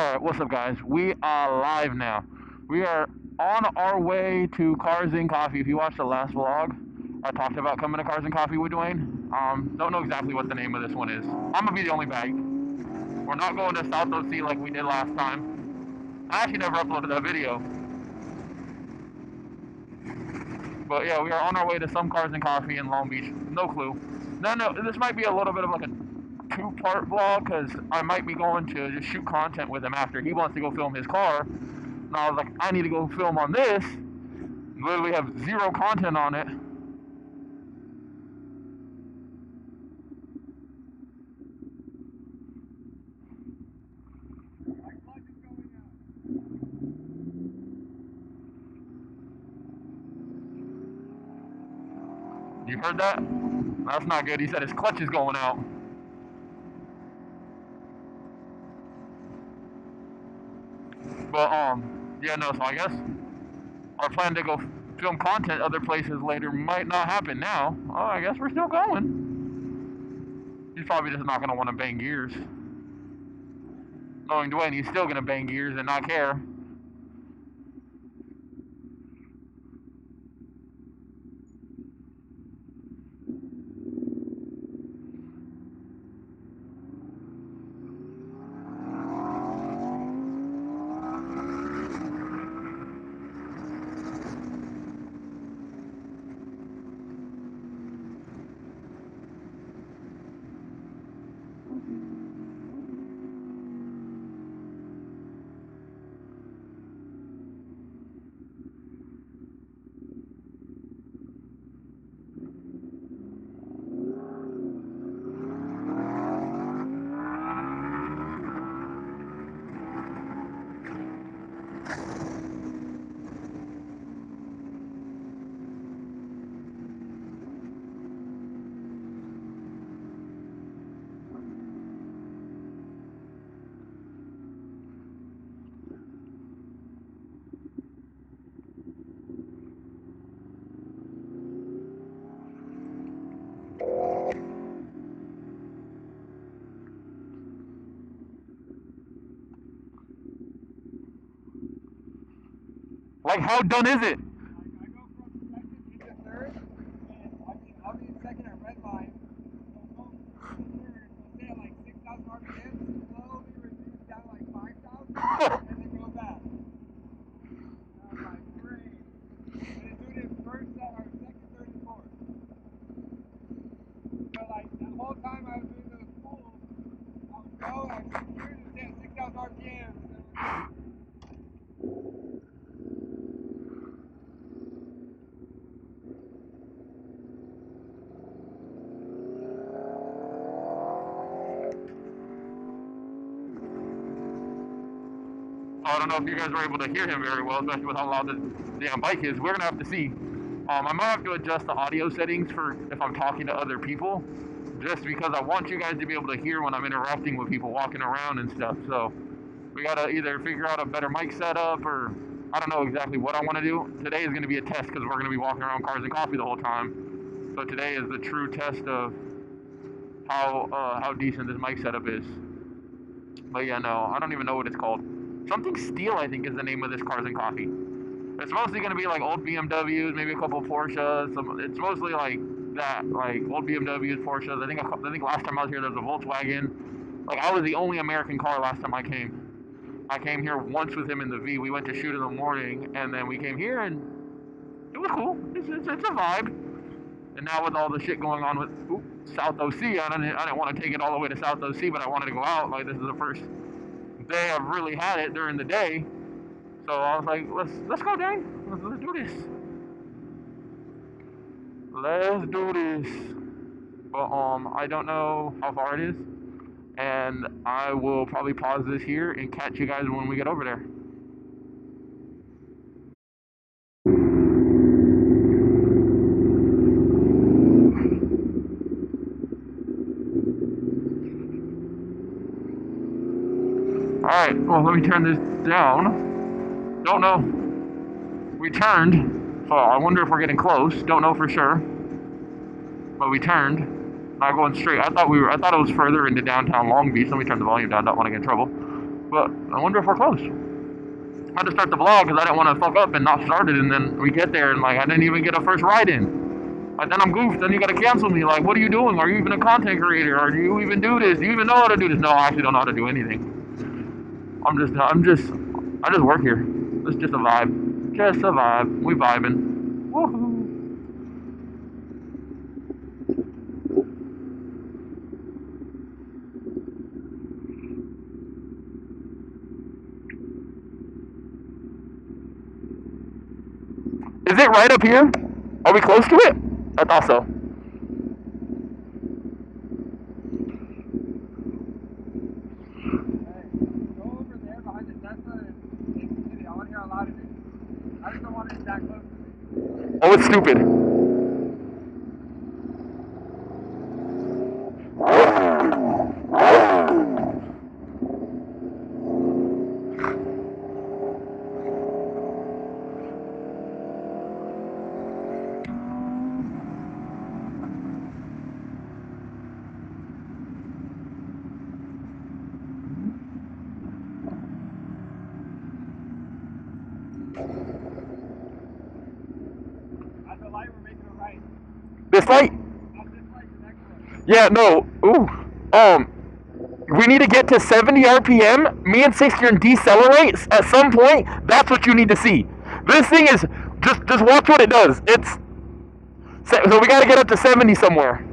Alright, what's up guys? We are live now. We are on our way to Cars and Coffee. If you watched the last vlog, I talked about coming to Cars and Coffee with Dwayne. Don't know exactly what the name of this one is. I'm gonna be the only bag. We're not going to South OC like we did last time. I actually never uploaded that video. But yeah, we are on our way to some Cars and Coffee in Long Beach. No clue. No, this might be a little bit of like a two-part vlog because I might be going to just shoot content with him after he wants to go film his car. And I was like, I need to go film on this. Literally have zero content on it. You heard that? That's not good. He said his clutch is going out. But yeah, no, so I guess our plan to go film content other places later might not happen now. Oh, I guess we're still going. He's probably just not going to want to bang gears. Knowing Dwayne, he's still going to bang gears and not care. Like, how done is it? I go from second into third, and I'll be in second at red line. I'll go third, I'll stay at like 6,000 RPM, slowly reduce down to like 5,000, and then go back. I was like, great. And then doing it first, or second, third, and fourth. So like, that whole time I was doing those pulls, I would go, I was secured to stay at 6,000 RPM, and then I don't know if you guys were able to hear him very well, especially with how loud the damn bike is. We're gonna have to see. I might have to adjust the audio settings for if I'm talking to other people, just because I want you guys to be able to hear when I'm interacting with people walking around and stuff. So we gotta either figure out a better mic setup, or I don't know exactly what I want to do. Today is gonna be a test because we're gonna be walking around Cars and Coffee the whole time. So today is the true test of how decent this mic setup is. But yeah, no, I don't even know what it's called. Something Steel, I think, is the name of this Cars and Coffee. It's mostly going to be like old BMWs, maybe a couple Porsches. It's mostly like that, like old BMWs, Porsches. I think last time I was here there was a Volkswagen. Like, I was the only American car last time I came. I came here once with him in the V. We went to shoot in the morning, and then we came here, and it was cool. It's a vibe. And now with all the shit going on with South OC, I didn't want to take it all the way to South OC, but I wanted to go out. Like, this is the first day I've really had it during the day, so I was like, let's go, dang, let's do this. Let's do this. But I don't know how far it is, and I will probably pause this here and catch you guys when we get over there. Alright, well, let me turn this down. Don't know. We turned, so I wonder if we're getting close. Don't know for sure. But we turned. Not going straight. I thought it was further into downtown Long Beach. Let me turn the volume down. Don't want to get in trouble. But I wonder if we're close. I had to start the vlog because I didn't want to fuck up and not start it, and then we get there and like I didn't even get a first ride in. Like, then I'm goofed. Then you gotta cancel me. Like, what are you doing? Are you even a content creator? Or do you even do this? Do you even know how to do this? No, I actually don't know how to do anything. I just work here. It's just a vibe. Just a vibe. We vibing. Woohoo. Is it right up here? Are we close to it? I thought so. Oh, it's stupid. At the light, we're making a right. This light? Not this light, the next one. Yeah, no. Ooh. We need to get to 70 RPM. Me and 60 and decelerate at some point. That's what you need to see. This thing is just watch what it does. It's so we got to get up to 70 somewhere.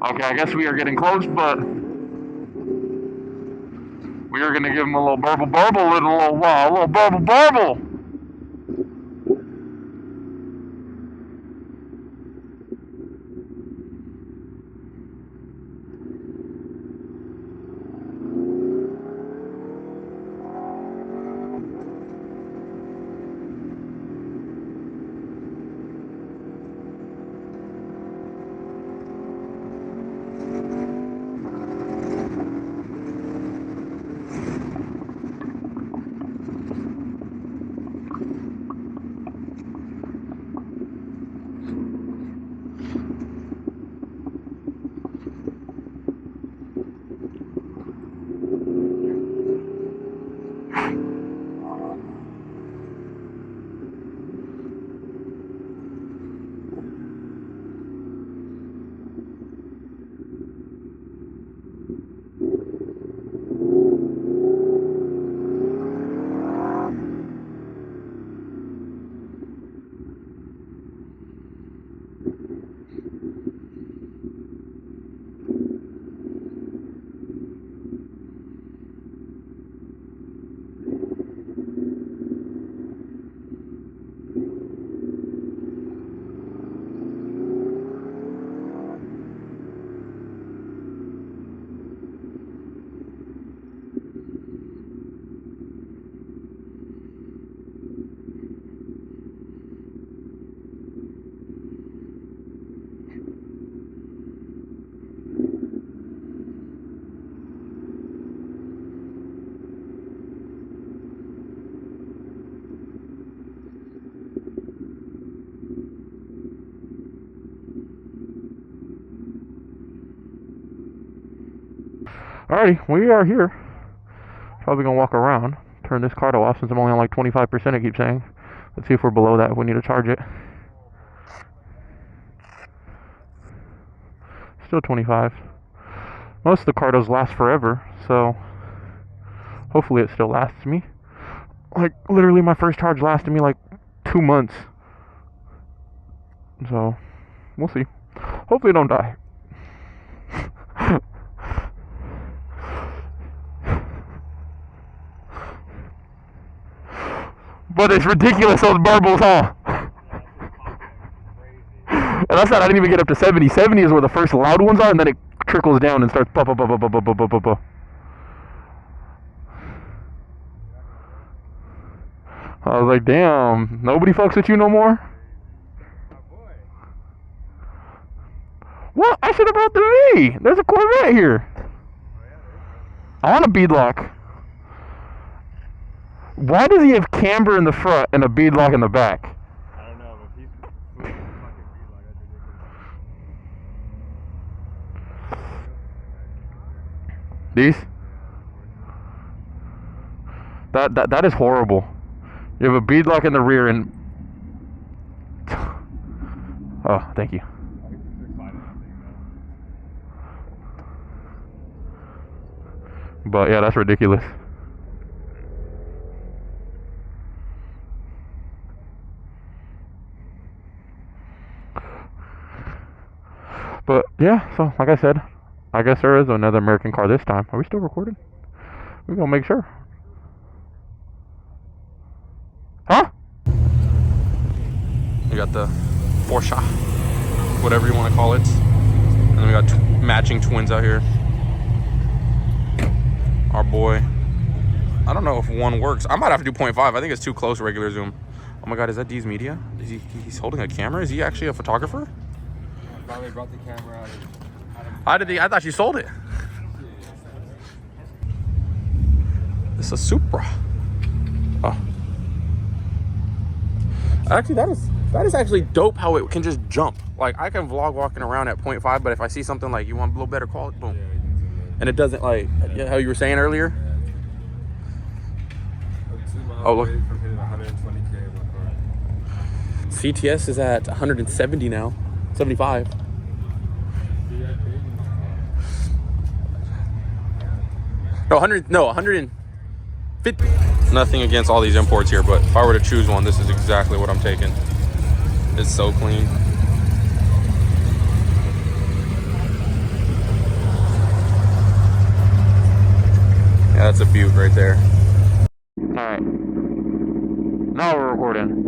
Okay, I guess we are getting close, but we are gonna give him a little burble, and a little burble. Alrighty, we are here. Probably gonna walk around. Turn this car off since I'm only on like 25%, I keep saying. Let's see if we're below that if we need to charge it. Still 25. Most of the Cardos last forever, so hopefully it still lasts me. Like, literally my first charge lasted me like 2 months. So, we'll see. Hopefully I don't die. But it's ridiculous, those burbles, huh? And that's not, I didn't even get up to 70. 70 is where the first loud ones are, and then it trickles down and starts I was like, damn, nobody fucks with you no more? What? I should have brought the V. There's a Corvette here. I want a beadlock. Why does he have camber in the front and a beadlock in the back? I don't know, but These? That is horrible. You have a bead lock in the rear and... Oh, thank you. But yeah, that's ridiculous. But yeah, so like I said, I guess there is another American car this time. Are we still recording? We're gonna make sure. Huh? We got the Porsche, whatever you want to call it. And then we got matching twins out here. Our boy. I don't know if one works. I might have to do 0.5. I think it's too close regular zoom. Oh my god, is that D's Media? Is he's holding a camera? Is he actually a photographer? I finally brought the camera out. How did he? I thought you sold it. It's a Supra. Oh. Actually, that is actually dope how it can just jump. Like, I can vlog walking around at 0.5, but if I see something like you want a little better quality, boom. And it doesn't, like, how you were saying earlier. Oh, look. From hitting 120K in my car. CTS is at 170 now. 75. No, 100. No, 150. Nothing against all these imports here, but if I were to choose one, this is exactly what I'm taking. It's so clean. Yeah, that's a beaut right there. All right. Now we're recording.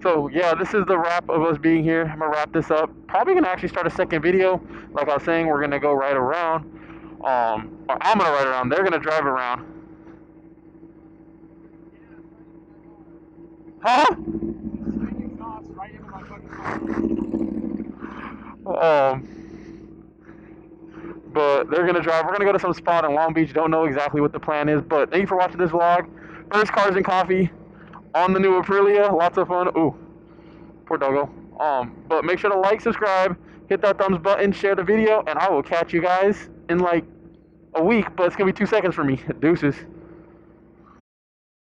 So yeah, this is the wrap of us being here. I'm gonna wrap this up. Probably gonna actually start a second video. Like I was saying, we're gonna go right around. Or I'm gonna ride around. They're gonna drive around. Huh? But they're gonna drive. We're gonna go to some spot in Long Beach. Don't know exactly what the plan is, but thank you for watching this vlog. First Cars and Coffee on the new Aprilia. Lots of fun. Ooh, poor doggo. But make sure to like, subscribe, hit that thumbs button, share the video, and I will catch you guys in like a week. But it's gonna be 2 seconds for me. Deuces.